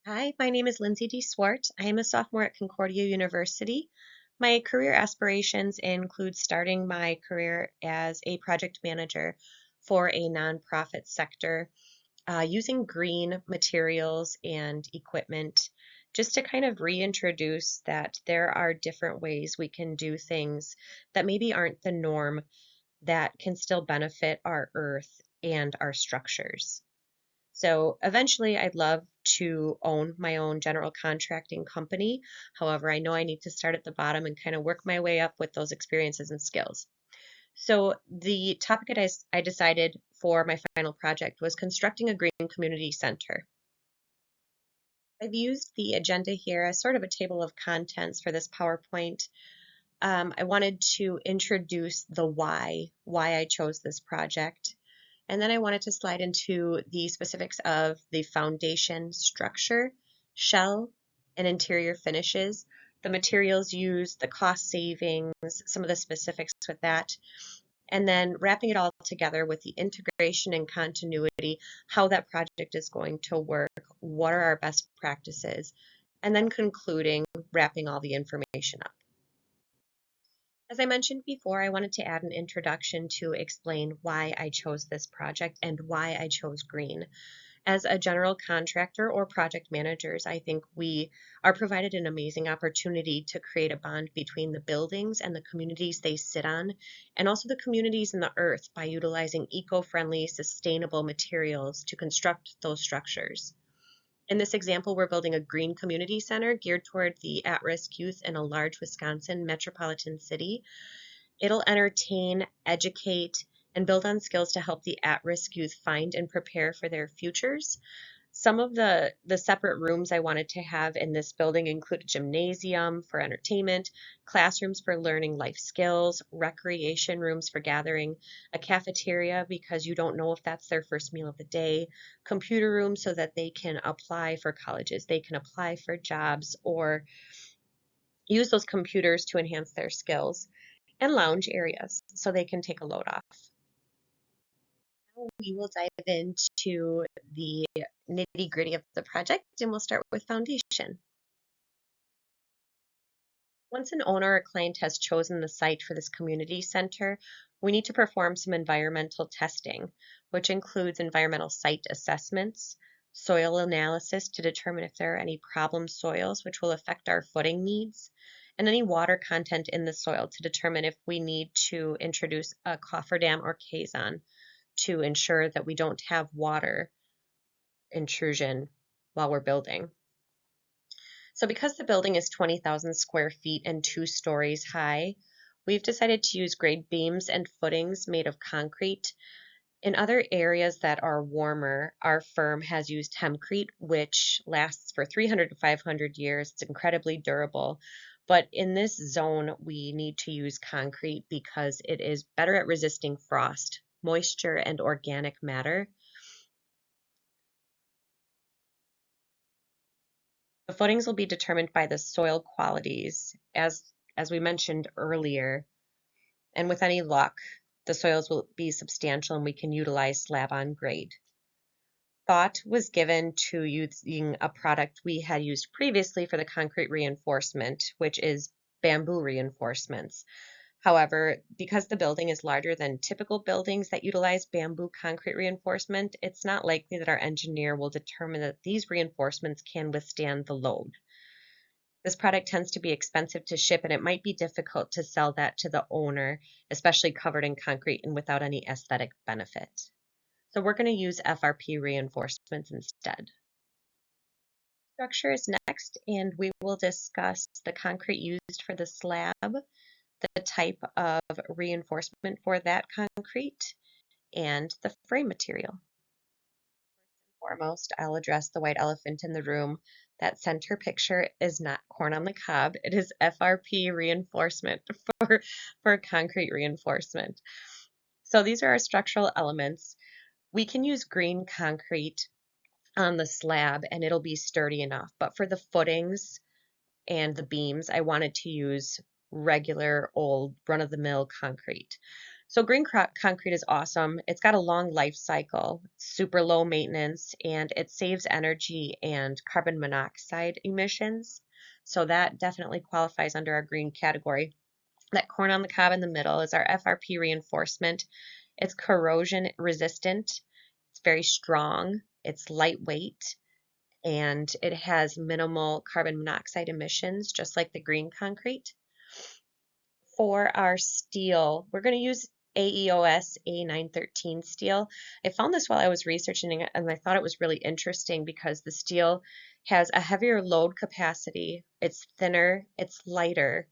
Hi, my name is Lindsay DeSwarte. I am a sophomore at Concordia University. My career aspirations include starting my career as a project manager for a nonprofit sector, using green materials and equipment, just to kind of reintroduce that there are different ways we can do things that maybe aren't the norm that can still benefit our earth and our structures. So eventually, I'd love to own my own general contracting company. However, I know I need to start at the bottom and kind of work my way up with those experiences and skills. So the topic that I decided for my final project was constructing a green community center. I've used the agenda here as sort of a table of contents for this PowerPoint. I wanted to introduce the why I chose this project. And then I wanted to slide into the specifics of the foundation structure, shell, and interior finishes, the materials used, the cost savings, some of the specifics with that, and then wrapping it all together with the integration and continuity, how that project is going to work, what are our best practices, and then concluding, wrapping all the information up. As I mentioned before, I wanted to add an introduction to explain why I chose this project and why I chose green. As a general contractor or project managers, I think we are provided an amazing opportunity to create a bond between the buildings and the communities they sit on, and also the communities and the earth by utilizing eco-friendly, sustainable materials to construct those structures. In this example, we're building a green community center geared toward the at-risk youth in a large Wisconsin metropolitan city. It'll entertain, educate, and build on skills to help the at-risk youth find and prepare for their futures. Some of the separate rooms I wanted to have in this building include a gymnasium for entertainment, classrooms for learning life skills, recreation rooms for gathering, a cafeteria because you don't know if that's their first meal of the day, computer rooms so that they can apply for colleges, they can apply for jobs, or use those computers to enhance their skills, and lounge areas so they can take a load off. We will dive into the nitty gritty of the project and we'll start with foundation. Once an owner or client has chosen the site for this community center, we need to perform some environmental testing, which includes environmental site assessments, soil analysis to determine if there are any problem soils which will affect our footing needs, and any water content in the soil to determine if we need to introduce a cofferdam or caisson to ensure that we don't have water intrusion while we're building. So because the building is 20,000 square feet and 2 stories high, we've decided to use grade beams and footings made of concrete. In other areas that are warmer, our firm has used hempcrete, which lasts for 300 to 500 years. It's incredibly durable. But in this zone, we need to use concrete because it is better at resisting frost, moisture, and organic matter. The footings will be determined by the soil qualities, as we mentioned earlier, and with any luck, the soils will be substantial and we can utilize slab on grade. Thought was given to using a product we had used previously for the concrete reinforcement, which is bamboo reinforcements. However, because the building is larger than typical buildings that utilize bamboo concrete reinforcement, it's not likely that our engineer will determine that these reinforcements can withstand the load. This product tends to be expensive to ship and it might be difficult to sell that to the owner, especially covered in concrete and without any aesthetic benefit. So we're going to use FRP reinforcements instead. Structure is next, and we will discuss the concrete used for the slab, the type of reinforcement for that concrete, and the frame material. Foremost, I'll address the white elephant in the room. That center picture is not corn on the cob. It is FRP reinforcement for concrete reinforcement. So these are our structural elements. We can use green concrete on the slab and it'll be sturdy enough. But for the footings and the beams, I wanted to use regular old run-of-the-mill concrete. So green concrete is awesome. It's got a long life cycle, super low maintenance, and it saves energy and carbon monoxide emissions. So that definitely qualifies under our green category. That corn on the cob in the middle is our FRP reinforcement. It's corrosion resistant. It's very strong. It's lightweight and it has minimal carbon monoxide emissions, just like the green concrete. For our steel, we're going to use AEOS A913 steel. I found this while I was researching it, and I thought it was really interesting because the steel has a heavier load capacity, it's thinner, it's lighter.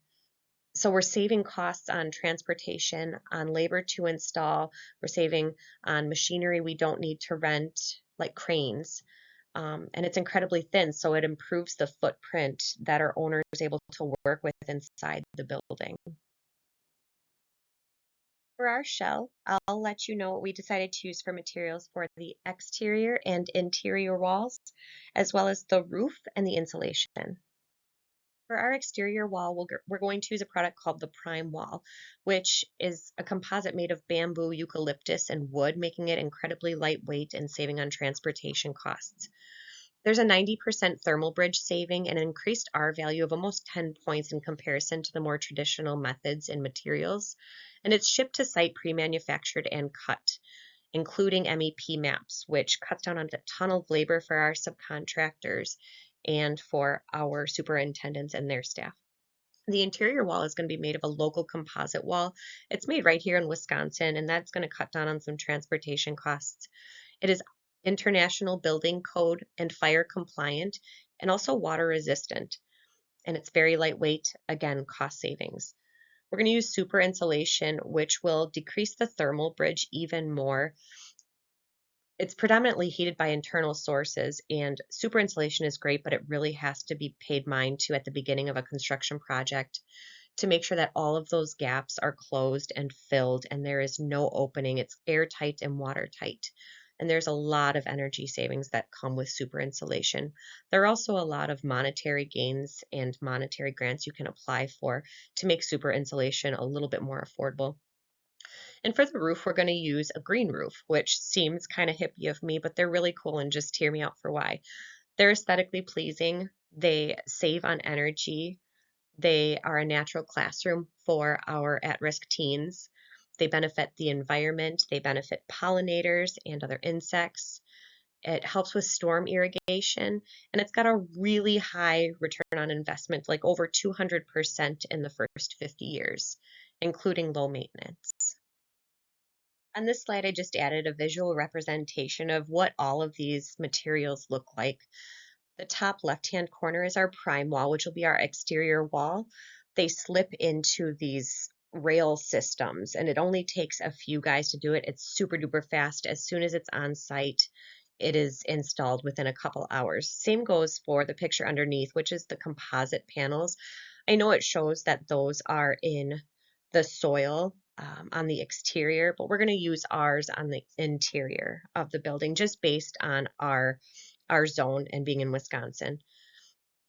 So we're saving costs on transportation, on labor to install, we're saving on machinery we don't need to rent, like cranes. And it's incredibly thin, so it improves the footprint that our owner is able to work with inside the building. For our shell, I'll let you know what we decided to use for materials for the exterior and interior walls, as well as the roof and the insulation. For our exterior wall, we're going to use a product called the Prime Wall, which is a composite made of bamboo, eucalyptus, and wood, making it incredibly lightweight and saving on transportation costs. There's a 90% thermal bridge saving and an increased R value of almost 10 points in comparison to the more traditional methods and materials. And it's shipped to site pre-manufactured and cut, including MEP maps, which cuts down on a ton of labor for our subcontractors and for our superintendents and their staff. The interior wall is going to be made of a local composite wall. It's made right here in Wisconsin, and that's going to cut down on some transportation costs. It is international building code and fire compliant and also water resistant. And it's very lightweight, again, cost savings. We're going to use super insulation, which will decrease the thermal bridge even more. It's predominantly heated by internal sources, and super insulation is great, but it really has to be paid mind to at the beginning of a construction project to make sure that all of those gaps are closed and filled and there is no opening. It's airtight and watertight. And there's a lot of energy savings that come with super insulation. There are also a lot of monetary gains and monetary grants you can apply for to make super insulation a little bit more affordable. And for the roof, we're going to use a green roof, which seems kind of hippie of me, but they're really cool and just hear me out for why. They're aesthetically pleasing. They save on energy. They are a natural classroom for our at-risk teens. They benefit the environment. They benefit pollinators and other insects. It helps with storm irrigation, and it's got a really high return on investment, like over 200% in the first 50 years, including low maintenance. On this slide, I just added a visual representation of what all of these materials look like. The top left-hand corner is our prime wall, which will be our exterior wall. They slip into these rail systems, and it only takes a few guys to do it. It's super duper fast. As soon as it's on site, it is installed within a couple hours. Same goes for the picture underneath, which is the composite panels. I know it shows that those are in the soil on the exterior, but we're going to use ours on the interior of the building just based on our zone and being in Wisconsin.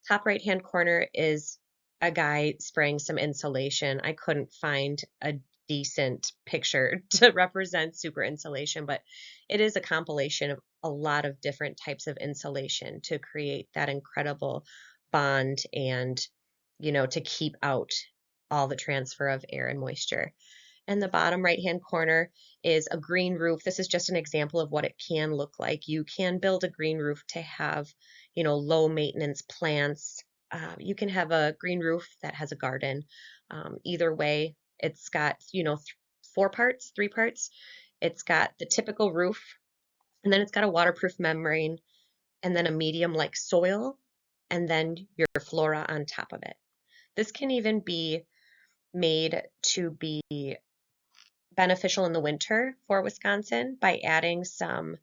Top right hand corner is a guy spraying some insulation. I couldn't find a decent picture to represent super insulation, but it is a compilation of a lot of different types of insulation to create that incredible bond and, to keep out all the transfer of air and moisture. And the bottom right-hand corner is a green roof. This is just an example of what it can look like. You can build a green roof to have, low maintenance plants. You can have a green roof that has a garden. Either way, it's got, three parts. It's got the typical roof, and then it's got a waterproof membrane, and then a medium like soil, and then your flora on top of it. This can even be made to be beneficial in the winter for Wisconsin by adding some,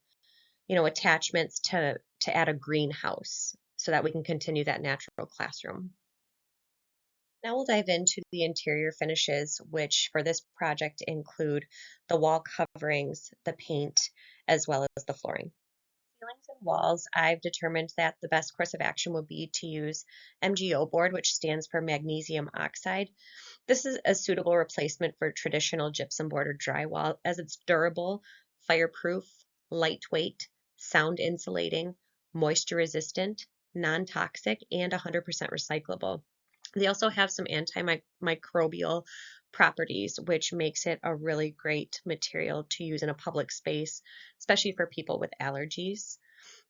attachments to add a greenhouse so that we can continue that natural classroom. Now we'll dive into the interior finishes, which for this project include the wall coverings, the paint, as well as the flooring. Ceilings and walls, I've determined that the best course of action would be to use MgO board, which stands for magnesium oxide. This is a suitable replacement for traditional gypsum board or drywall as it's durable, fireproof, lightweight, sound insulating, moisture resistant, non-toxic, and 100% recyclable. They also have some antimicrobial properties, which makes it a really great material to use in a public space, especially for people with allergies.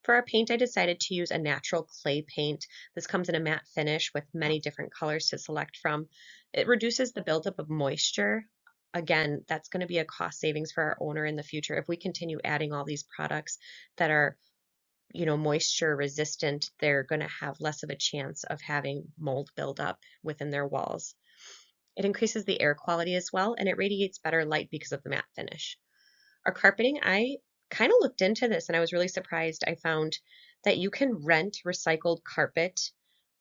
For our paint, I decided to use a natural clay paint. This comes in a matte finish with many different colors to select from. It reduces the buildup of moisture. Again, that's going to be a cost savings for our owner in the future if we continue adding all these products that are, moisture resistant. They're going to have less of a chance of having mold buildup within their walls. It increases the air quality as well, and it radiates better light because of the matte finish. Our carpeting, I kind of looked into this and I was really surprised. I found that you can rent recycled carpet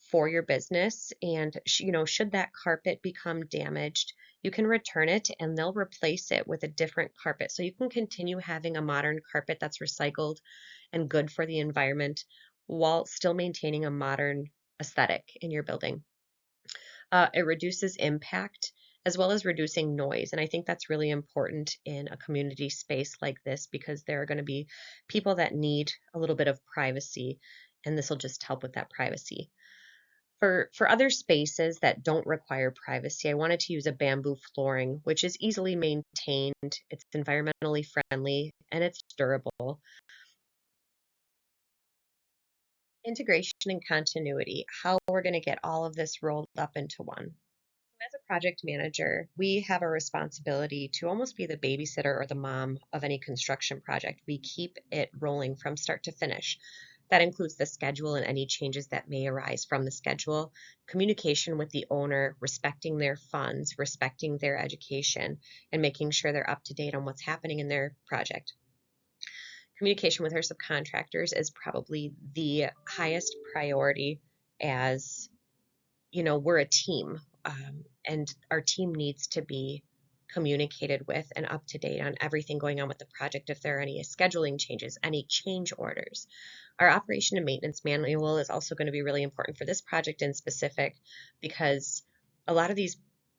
for your business, and should that carpet become damaged, you can return it and they'll replace it with a different carpet. So you can continue having a modern carpet that's recycled and good for the environment while still maintaining a modern aesthetic in your building. It reduces impact as well as reducing noise. And I think that's really important in a community space like this because there are going to be people that need a little bit of privacy, and this will just help with that privacy. For other spaces that don't require privacy, I wanted to use a bamboo flooring, which is easily maintained, it's environmentally friendly, and it's durable. Integration and continuity, how we're going to get all of this rolled up into one. As a project manager, we have a responsibility to almost be the babysitter or the mom of any construction project. We keep it rolling from start to finish. That includes the schedule and any changes that may arise from the schedule, communication with the owner, respecting their funds, respecting their education, and making sure they're up to date on what's happening in their project. Communication with our subcontractors is probably the highest priority as we're a team, and our team needs to be communicated with and up to date on everything going on with the project. If there are any scheduling changes, any change orders. Our operation and maintenance manual is also going to be really important for this project in specific because a lot of these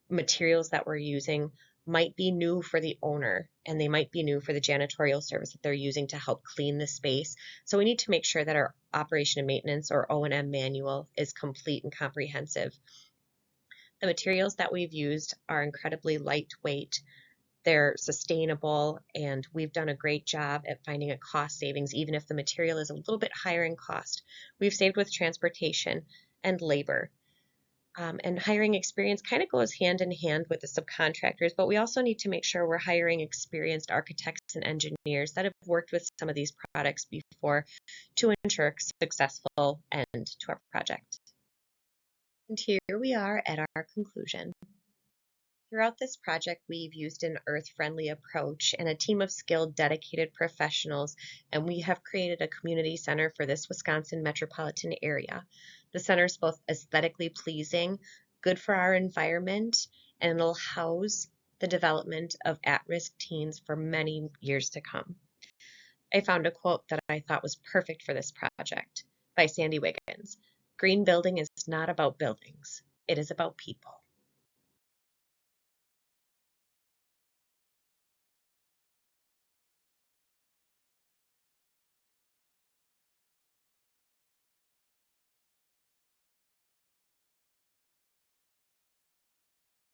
materials that we're using might be new for the owner and they might be new for the janitorial service that they're using to help clean the space. So we need to make sure that our operation and maintenance or O&M manual is complete and comprehensive. The materials that we've used are incredibly lightweight. They're sustainable, and we've done a great job at finding a cost savings, even if the material is a little bit higher in cost. We've saved with transportation and labor. And hiring experience kind of goes hand in hand with the subcontractors, but we also need to make sure we're hiring experienced architects and engineers that have worked with some of these products before to ensure a successful end to our project. And here we are at our conclusion. Throughout this project, we've used an earth-friendly approach and a team of skilled, dedicated professionals, and we have created a community center for this Wisconsin metropolitan area. The center is both aesthetically pleasing, good for our environment, and it'll house the development of at-risk teens for many years to come. I found a quote that I thought was perfect for this project by Sandy Wiggins. Green building is not about buildings, it is about people.